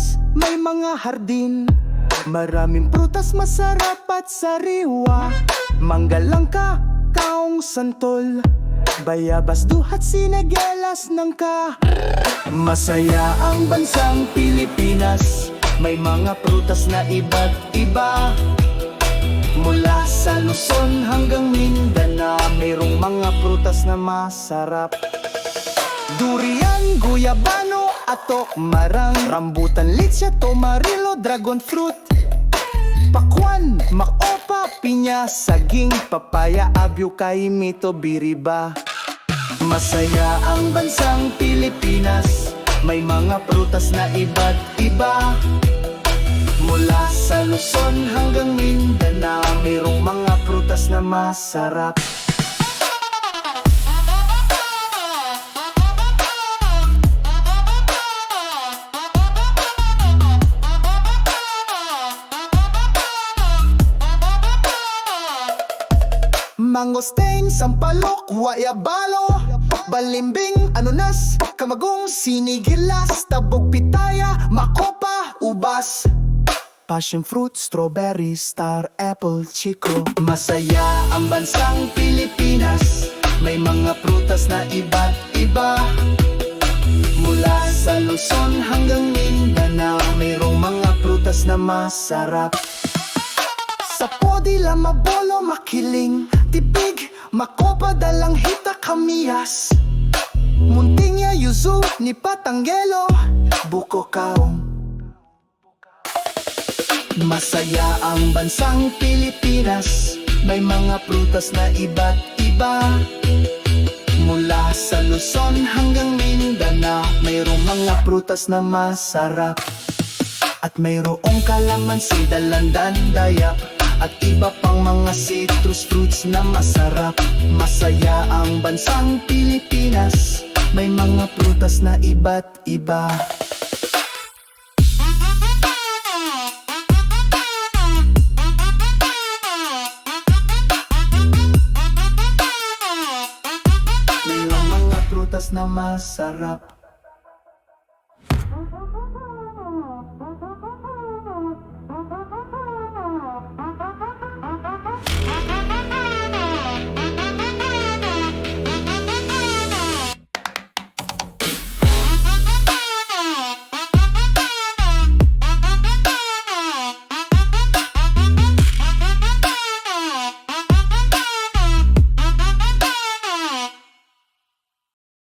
Pilipinas, may mga hardin. Maraming prutas masarap at sariwa. Mangga, langka, kaong santol, bayabas, duhat, sinegelas, nangka. Masaya ang bansang Pilipinas, may mga prutas na iba't iba. Mula sa Luzon hanggang Mindanao, mayroong mga prutas na masarap. Durian, guyabano, atok, marang, rambutan, litsia, tomarilo, dragon fruit, pakwan, makopa, pinya, saging, papaya, abyo, kaimito, biriba. Masaya ang bansang Pilipinas, may mga prutas na iba't iba. Mula sa Luzon hanggang Mindanao, mayroong mga prutas na masarap. Mangosteen, sampalok, guayabalo, balimbing, anunas, kamagong, sinigilas, tabog, pitaya, makopa, ubas, passion fruit, strawberry, star apple, chico. Masaya ang bansang Pilipinas, may mga prutas na iba't iba. Mula sa Luzon hanggang Mindanao, mayroong mga prutas na masarap. Sa podi, lamabolo, makiling, tibig, makopa, dalanghita, kamiyas, muntinya, yuzu, nipatanggelo, buko, kaong. Masaya ang bansang Pilipinas, may mga prutas na iba't iba. Mula sa Luzon hanggang Mindanao, mayroong mga prutas na masarap. At mayroong kalamansi, dalandan, dayak, at iba pang mga citrus fruits na masarap. Masaya ang bansang Pilipinas, may mga prutas na iba't iba. Mayroong mga prutas na masarap.